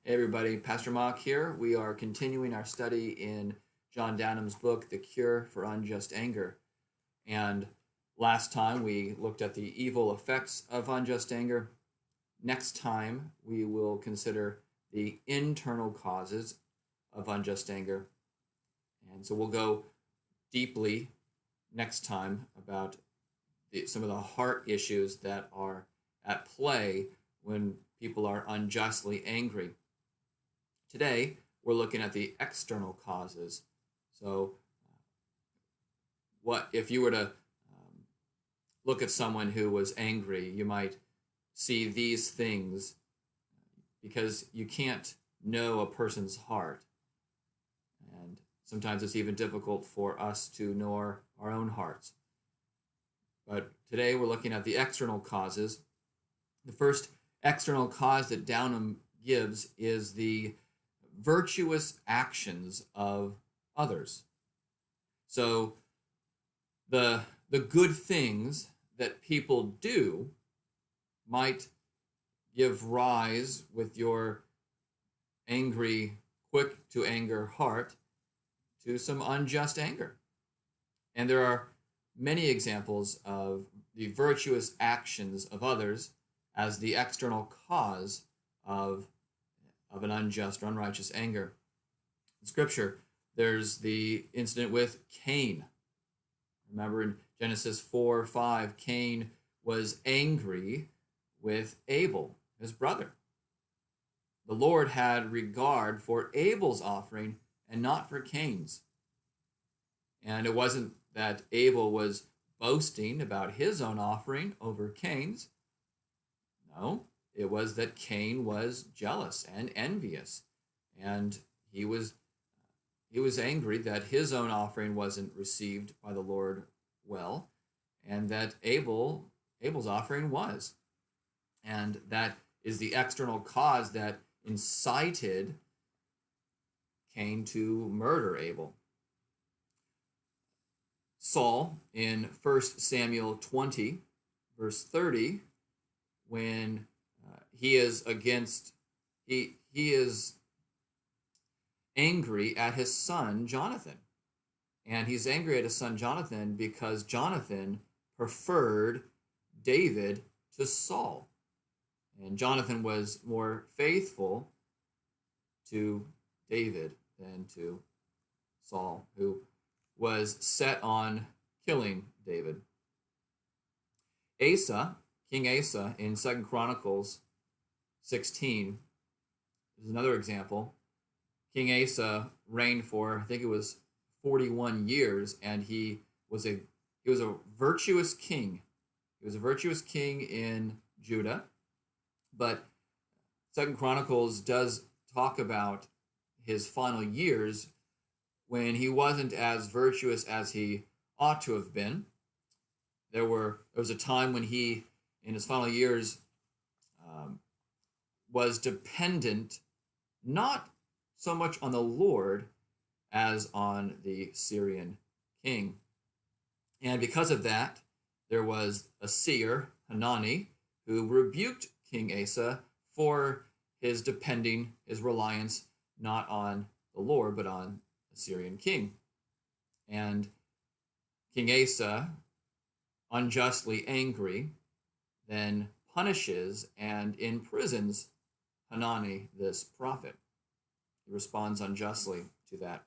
Hey everybody, Pastor Mock here. We are continuing our study in John Downham's book, The Cure for Unjust Anger. And last time we looked at the evil effects of unjust anger. Next time we will consider the internal causes of unjust anger. And so we'll go deeply next time about some of the heart issues that are at play when people are unjustly angry. Today, we're looking at the external causes. So, what if you were to look at someone who was angry, you might see these things because you can't know a person's heart. And sometimes it's even difficult for us to know our own hearts. But today we're looking at the external causes. The first external cause that Downham gives is the virtuous actions of others. So the good things that people do might give rise with your angry, quick to anger heart to some unjust anger. And there are many examples of the virtuous actions of others as the external cause of an unjust or unrighteous anger. In Scripture, there's the incident with Cain. Remember in Genesis 4:5, Cain was angry with Abel, his brother. The Lord had regard for Abel's offering and not for Cain's. And it wasn't that Abel was boasting about his own offering over Cain's. No, it was that Cain was jealous and envious, and he was angry that his own offering wasn't received by the Lord well, and that Abel's offering was. And that is the external cause that incited Cain to murder Abel. Saul, in 1 Samuel 20, verse 30, when he is angry at his son Jonathan. And he's angry at his son Jonathan because Jonathan preferred David to Saul. And Jonathan was more faithful to David than to Saul, who was set on killing David. King Asa, in 2 Chronicles 16, is another example. King Asa reigned for, I think it was 41 years, and he was a virtuous king. He was a virtuous king in Judah, but 2 Chronicles does talk about his final years when he wasn't as virtuous as he ought to have been. There was a time when he, in his final years, was dependent not so much on the Lord as on the Syrian king. And because of that, there was a seer, Hanani, who rebuked King Asa for his reliance not on the Lord, but on the Syrian king. And King Asa, unjustly angry, then punishes and imprisons Hanani, this prophet. He responds unjustly to that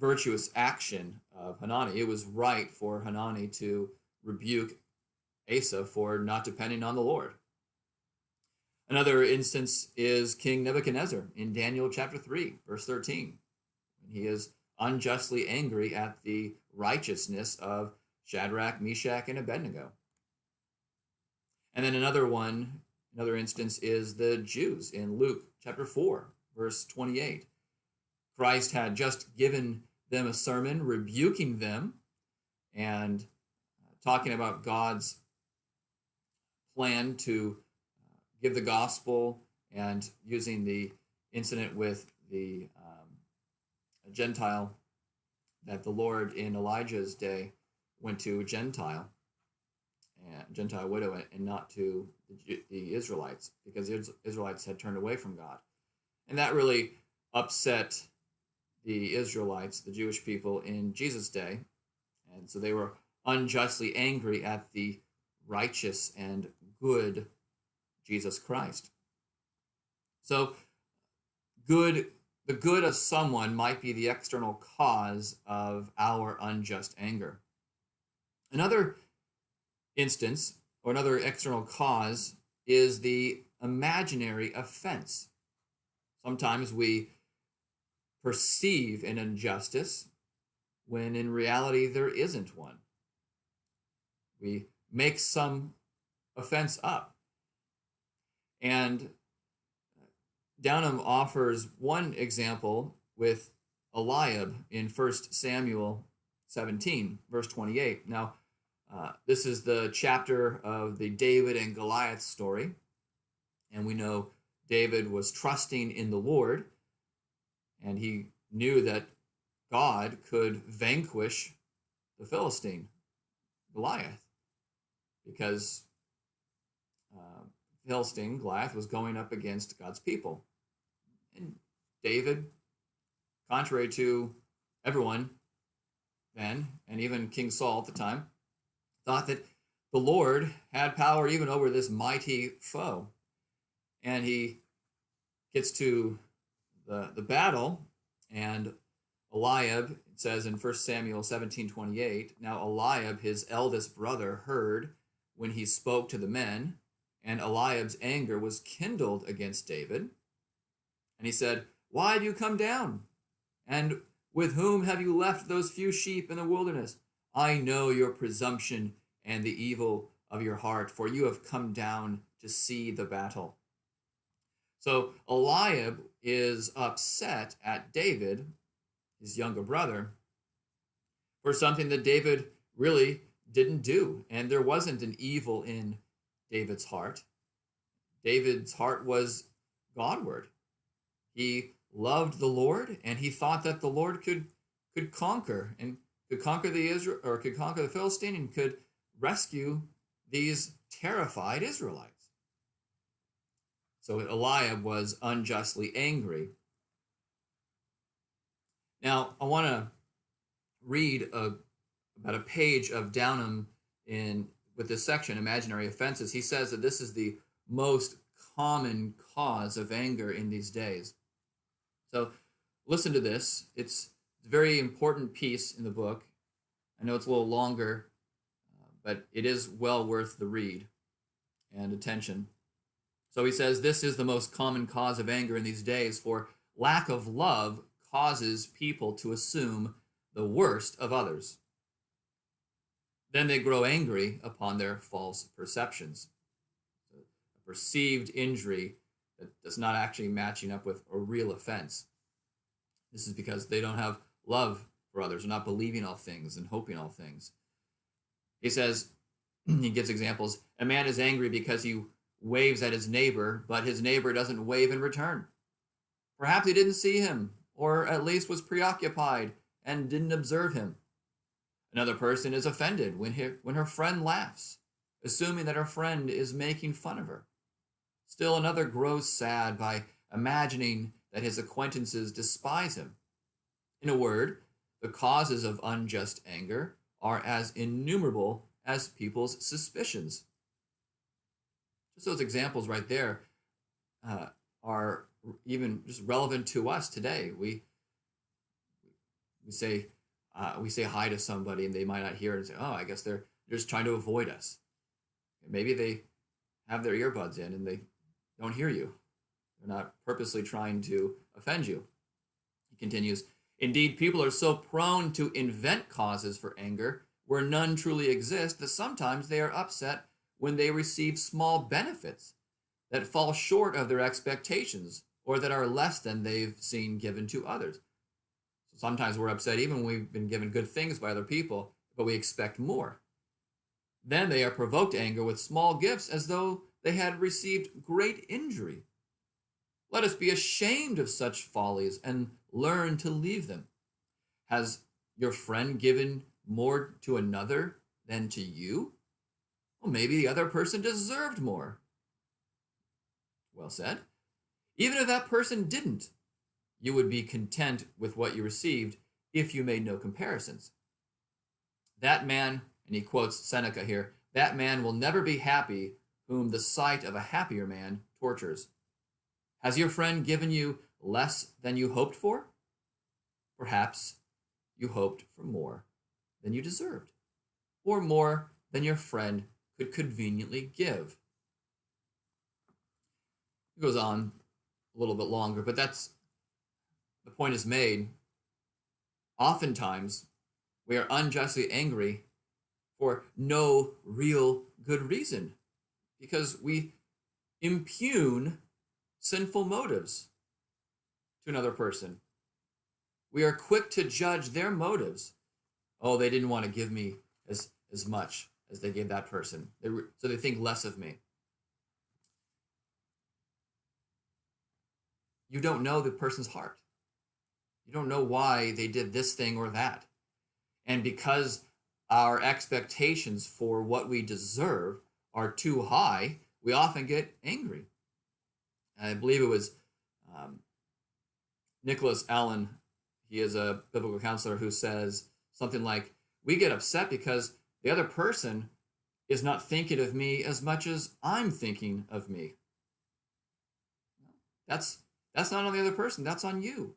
virtuous action of Hanani. It was right for Hanani to rebuke Asa for not depending on the Lord. Another instance is King Nebuchadnezzar in Daniel chapter 3, verse 13. He is unjustly angry at the righteousness of Shadrach, Meshach, and Abednego. And then another instance is the Jews in Luke chapter 4, verse 28. Christ had just given them a sermon rebuking them and talking about God's plan to give the gospel, and using the incident with the Gentile, that the Lord in Elijah's day went to a Gentile widow and not to the Israelites, because the Israelites had turned away from God. And that really upset the Israelites, the Jewish people in Jesus' day. And so they were unjustly angry at the righteous and good Jesus Christ. So the good of someone might be the external cause of our unjust anger. Another instance, or another external cause, is the imaginary offense. Sometimes we perceive an injustice when in reality there isn't one. We make some offense up. And Downham offers one example with Eliab in 1 Samuel 17, verse 28. Now, this is the chapter of the David and Goliath story. And we know David was trusting in the Lord, and he knew that God could vanquish the Philistine, Goliath, because Philistine, Goliath, was going up against God's people. And David, contrary to everyone then, and even King Saul at the time, thought that the Lord had power even over this mighty foe. And he gets to the battle, and Eliab, it says in 1 Samuel 17:28, now Eliab, his eldest brother, heard when he spoke to the men, and Eliab's anger was kindled against David. And he said, why have you come down? And with whom have you left those few sheep in the wilderness? I know your presumption and the evil of your heart, for you have come down to see the battle. So Eliab is upset at David, his younger brother, for something that David really didn't do. And there wasn't an evil in David's heart. David's heart was Godward. He loved the Lord, and he thought that the Lord could conquer the Philistine, and could rescue these terrified Israelites. So Eliab was unjustly angry. Now, I want to read about a page of Downham with this section, Imaginary Offenses. He says that this is the most common cause of anger in these days. So listen to this. It's a very important piece in the book. I know it's a little longer, but it is well worth the read and attention. So he says, this is the most common cause of anger in these days, for lack of love causes people to assume the worst of others. Then they grow angry upon their false perceptions. A perceived injury that does not actually matching up with a real offense. This is because they don't have love for others, or not believing all things and hoping all things. He says, he gives examples. A man is angry because he waves at his neighbor, but his neighbor doesn't wave in return. Perhaps he didn't see him, or at least was preoccupied and didn't observe him. Another person is offended when her friend laughs, assuming that her friend is making fun of her. Still another grows sad by imagining that his acquaintances despise him. In a word, the causes of unjust anger are as innumerable as people's suspicions. Just those examples right there are even just relevant to us today. We say hi to somebody, and they might not hear it and say, "Oh, I guess they're just trying to avoid us." Maybe they have their earbuds in and they don't hear you. They're not purposely trying to offend you. He continues, indeed, people are so prone to invent causes for anger where none truly exist that sometimes they are upset when they receive small benefits that fall short of their expectations or that are less than they've seen given to others. So sometimes we're upset even when we've been given good things by other people, but we expect more. Then they are provoked to anger with small gifts as though they had received great injury. Let us be ashamed of such follies and learn to leave them. Has your friend given more to another than to you? Well, maybe the other person deserved more. Well said. Even if that person didn't, you would be content with what you received if you made no comparisons. That man, and he quotes Seneca here, that man will never be happy whom the sight of a happier man tortures. Has your friend given you less than you hoped for? Perhaps you hoped for more than you deserved, or more than your friend could conveniently give. It goes on a little bit longer, but the point is made. Oftentimes, we are unjustly angry for no real good reason because we impugn sinful motives to another person. We are quick to judge their motives. Oh, they didn't want to give me as much as they gave that person, so they think less of me. You don't know the person's heart. You don't know why they did this thing or that. And because our expectations for what we deserve are too high, we often get angry. I believe it was Nicholas Allen, he is a biblical counselor, who says something like, we get upset because the other person is not thinking of me as much as I'm thinking of me. That's not on the other person, that's on you.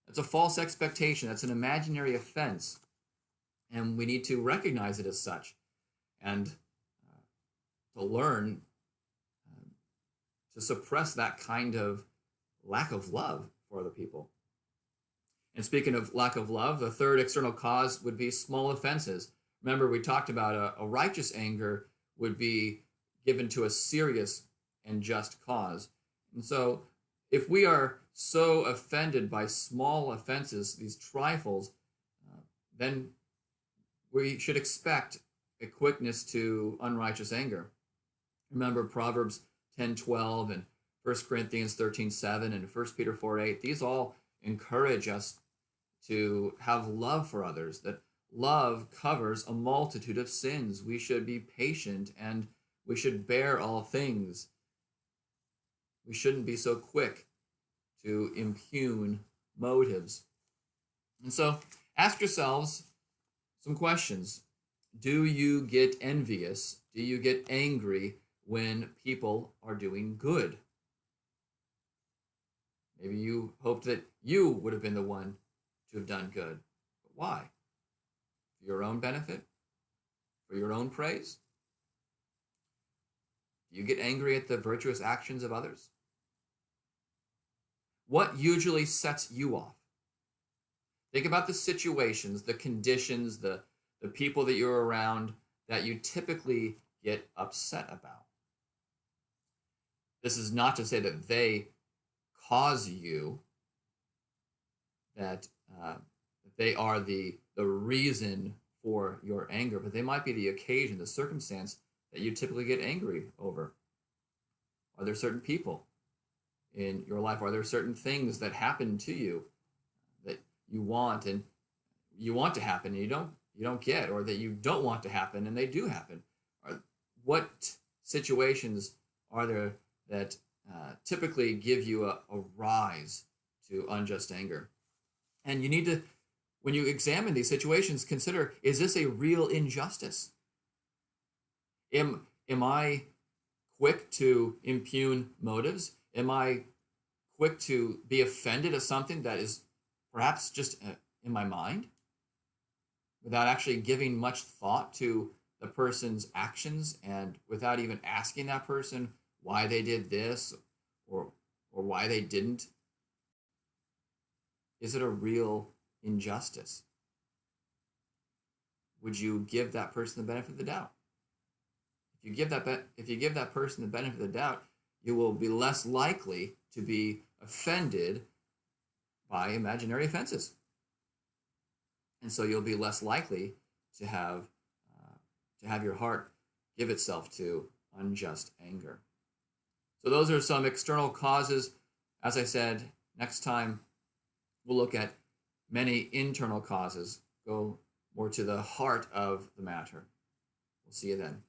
That's a false expectation. That's an imaginary offense. And we need to recognize it as such and to learn to suppress that kind of lack of love for other people. And speaking of lack of love, the third external cause would be small offenses. Remember, we talked about a righteous anger would be given to a serious and just cause. And so if we are so offended by small offenses, these trifles, then we should expect a quickness to unrighteous anger. Remember Proverbs 10:12 and 1 Corinthians 13:7 and 1 Peter 4:8. These all encourage us to have love for others, that love covers a multitude of sins. We should be patient and we should bear all things. We shouldn't be so quick to impugn motives. And so ask yourselves some questions. Do you get envious? Do you get angry when people are doing good? Maybe you hoped that you would have been the one to have done good. But why? For your own benefit? For your own praise? Do you get angry at the virtuous actions of others? What usually sets you off? Think about the situations, the conditions, the people that you're around that you typically get upset about. This is not to say that they cause you, that they are the reason for your anger, but they might be the occasion, the circumstance that you typically get angry over. Are there certain people in your life? Are there certain things that happen to you that you want to happen and you don't get, or that you don't want to happen and they do happen? What situations are there that typically give you a rise to unjust anger? And you need to, when you examine these situations, consider, is this a real injustice? Am I quick to impugn motives? Am I quick to be offended at something that is perhaps just in my mind without actually giving much thought to the person's actions and without even asking that person why they did this or why they didn't? Is it a real injustice? Would you give that person the benefit of the doubt? If you give that person the benefit of the doubt, you will be less likely to be offended by imaginary offenses. And so you'll be less likely to have your heart give itself to unjust anger. So those are some external causes. As I said, next time we'll look at many internal causes, go more to the heart of the matter. We'll see you then.